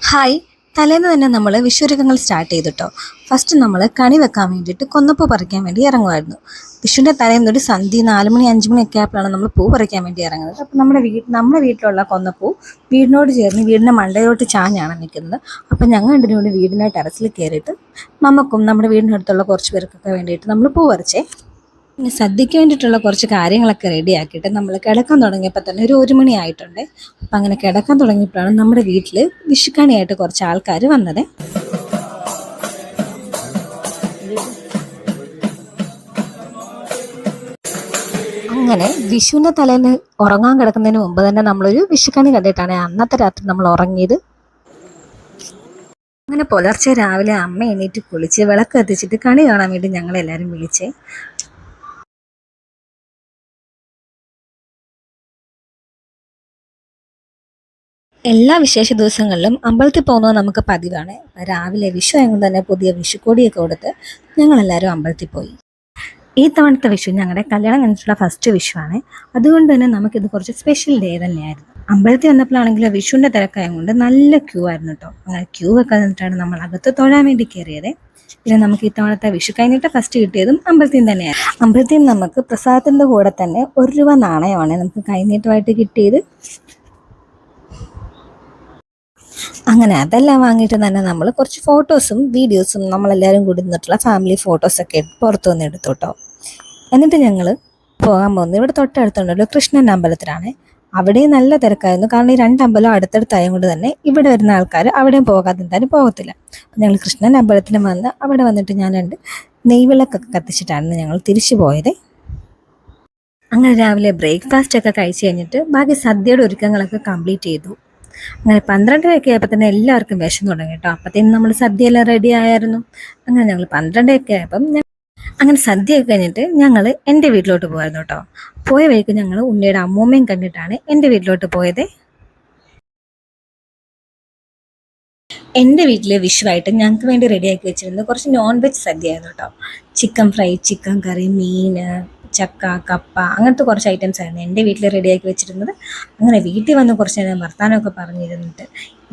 Hi. തലേന്ന് തന്നെ നമ്മൾ വിഷുവൊരുക്കങ്ങൾ സ്റ്റാർട്ട് ചെയ്തിട്ടോ. ഫസ്റ്റ് നമ്മൾ കണി വെക്കാൻ വേണ്ടിയിട്ട് കൊന്നപ്പൂ പറിക്കാൻ വേണ്ടി ഇറങ്ങുമായിരുന്നു. വിഷുവിൻ്റെ തലേന്ന് ഒരു സന്ധ്യ 4 മണി 5 മണിയൊക്കെ ആയപ്പോഴാണ് നമ്മൾ പൂ പറിക്കാൻ വേണ്ടി ഇറങ്ങുന്നത്. അപ്പോൾ നമ്മുടെ വീട്ടിലുള്ള കൊന്നപ്പൂ വീടിനോട് ചേർന്ന് വീടിൻ്റെ മണ്ടയിലോട്ട് ചാഞ്ഞാണ് നിൽക്കുന്നത്. അപ്പോൾ ഞങ്ങൾ രണ്ടിനും കൂടി വീടിൻ്റെ ടെറസിൽ കയറിയിട്ട് നമുക്കും നമ്മുടെ വീടിനടുത്തുള്ള കുറച്ച് പേർക്കൊക്കെ വേണ്ടിയിട്ട് നമ്മൾ പൂ പറിച്ചേ. പിന്നെ സദ്യയ്ക്ക് വേണ്ടിയിട്ടുള്ള കുറച്ച് കാര്യങ്ങളൊക്കെ റെഡിയാക്കിയിട്ട് നമ്മൾ കിടക്കാൻ തുടങ്ങിയപ്പോൾ തന്നെ ഒരു 1 മണി ആയിട്ടുണ്ട്. അപ്പം അങ്ങനെ കിടക്കാൻ തുടങ്ങിയപ്പോഴാണ് നമ്മുടെ വീട്ടിൽ വിഷുക്കണിയായിട്ട് കുറച്ച് ആൾക്കാർ വന്നത്. അങ്ങനെ വിഷുവിൻ്റെ തലേന്ന് ഉറങ്ങാൻ കിടക്കുന്നതിന് മുമ്പ് തന്നെ നമ്മളൊരു വിഷുക്കണി കണ്ടിട്ടാണ് അന്നത്തെ രാത്രി നമ്മൾ ഉറങ്ങിയത്. അങ്ങനെ പുലർച്ചെ രാവിലെ അമ്മ എണീറ്റ് കുളിച്ച് വിളക്ക് കത്തിച്ചിട്ട് കണി കാണാൻ വേണ്ടി ഞങ്ങളെല്ലാവരും വിളിച്ചേ. എല്ലാ വിശേഷ ദിവസങ്ങളിലും അമ്പലത്തിൽ പോകുന്നത് നമുക്ക് പതിവാണ്. രാവിലെ വിഷു ആയതുകൊണ്ട് തന്നെ പുതിയ വിഷുക്കോടിയൊക്കെ കൊടുത്ത് ഞങ്ങളെല്ലാവരും അമ്പലത്തിൽ പോയി. ഈ തവണത്തെ വിഷു ഞങ്ങളുടെ കല്യാണം കഴിഞ്ഞിട്ടുള്ള ഫസ്റ്റ് വിഷുവാണ്. അതുകൊണ്ട് തന്നെ നമുക്കിത് കുറച്ച് സ്പെഷ്യൽ ഡേ തന്നെയായിരുന്നു. അമ്പലത്തിൽ വന്നപ്പോഴാണെങ്കിൽ വിഷുവിൻ്റെ തിരക്കായതുകൊണ്ട് നല്ല ക്യൂ ആയിരുന്നു കേട്ടോ. അങ്ങനെ ക്യൂ ഒക്കെ നിന്നിട്ടാണ് നമ്മൾ അകത്ത് തൊഴാൻ വേണ്ടി കയറിയത്. പിന്നെ നമുക്ക് ഈ തവണത്തെ വിഷു കഴിഞ്ഞിട്ട് ഫസ്റ്റ് കിട്ടിയതും അമ്പലത്തിൽ നിന്ന് തന്നെയാണ്. അമ്പലത്തിൽ നിന്ന് നമുക്ക് പ്രസാദത്തിൻ്റെ കൂടെ തന്നെ 1 രൂപ നാണയമാണ് നമുക്ക് കൈനീട്ടമായിട്ട് കിട്ടിയത്. അങ്ങനെ അതെല്ലാം വാങ്ങിയിട്ട് തന്നെ നമ്മൾ കുറച്ച് ഫോട്ടോസും വീഡിയോസും നമ്മളെല്ലാവരും കൂടി നിന്നിട്ടുള്ള ഫാമിലി ഫോട്ടോസൊക്കെ പുറത്തു വന്ന് എടുത്തു കേട്ടോ. എന്നിട്ട് ഞങ്ങൾ പോകാൻ പോകുന്നത് ഇവിടെ തൊട്ടടുത്തുണ്ടല്ലോ കൃഷ്ണൻ അമ്പലത്തിലാണ്. അവിടെയും നല്ല തിരക്കായിരുന്നു. കാരണം ഈ 2 അമ്പലം അടുത്തടുത്തായത് കൊണ്ട് തന്നെ ഇവിടെ വരുന്ന ആൾക്കാർ അവിടെയും പോകാതെ എന്തായാലും പോകത്തില്ല. അപ്പം ഞങ്ങൾ കൃഷ്ണൻ അമ്പലത്തിലും വന്ന് അവിടെ വന്നിട്ട് ഞാൻ 2 നെയ്വിളക്കൊക്കെ കത്തിച്ചിട്ടാണ് ഞങ്ങൾ തിരിച്ചു പോയത്. അങ്ങനെ രാവിലെ ബ്രേക്ക്ഫാസ്റ്റ് ഒക്കെ കഴിച്ച് കഴിഞ്ഞിട്ട് ബാക്കി സദ്യയുടെ ഒരുക്കങ്ങളൊക്കെ കംപ്ലീറ്റ് ചെയ്തു. അങ്ങനെ 12:00 ആയപ്പോൾ തന്നെ എല്ലാവർക്കും വിശന്ന് തുടങ്ങി കേട്ടോ. അപ്പോഴത്തേനും നമ്മൾ സദ്യയെല്ലാം റെഡി ആയിരുന്നു. അങ്ങനെ ഞങ്ങൾ 12:00 ആയപ്പം അങ്ങനെ സദ്യയൊക്കെ കഴിഞ്ഞിട്ട് ഞങ്ങൾ എൻ്റെ വീട്ടിലോട്ട് പോയിരുന്നു കേട്ടോ. പോയ വഴിക്ക് ഞങ്ങൾ ഉണ്ണിയുടെ അമ്മൂമ്മയും കണ്ടിട്ടാണ് എൻ്റെ വീട്ടിലോട്ട് പോയത്. എൻ്റെ വീട്ടിൽ വിഷുവായിട്ട് ഞങ്ങൾക്ക് വേണ്ടി റെഡിയാക്കി വെച്ചിരുന്നത് കുറച്ച് നോൺ വെജ് സദ്യയായിരുന്നു കേട്ടോ. ചിക്കൻ ഫ്രൈ, ചിക്കൻ കറി, മീൻ, ചക്ക, കപ്പ, അങ്ങനത്തെ കുറച്ച് ഐറ്റംസ് ആയിരുന്നു എൻ്റെ വീട്ടിൽ റെഡിയാക്കി വെച്ചിരുന്നത്. അങ്ങനെ വീട്ടിൽ വന്ന് കുറച്ച് നേരം വർത്താനമൊക്കെ പറഞ്ഞിരുന്നിട്ട്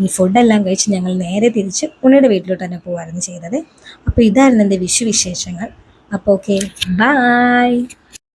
ഈ ഫുഡെല്ലാം കഴിച്ച് ഞങ്ങൾ നേരെ തിരിച്ച് ഉണ്ണിയുടെ വീട്ടിലോട്ട് തന്നെ പോകുമായിരുന്നു ചെയ്തത്. അപ്പോൾ ഇതായിരുന്നു എൻ്റെ വിഷു വിശേഷങ്ങൾ. അപ്പോൾ ഓക്കെ, ബൈ.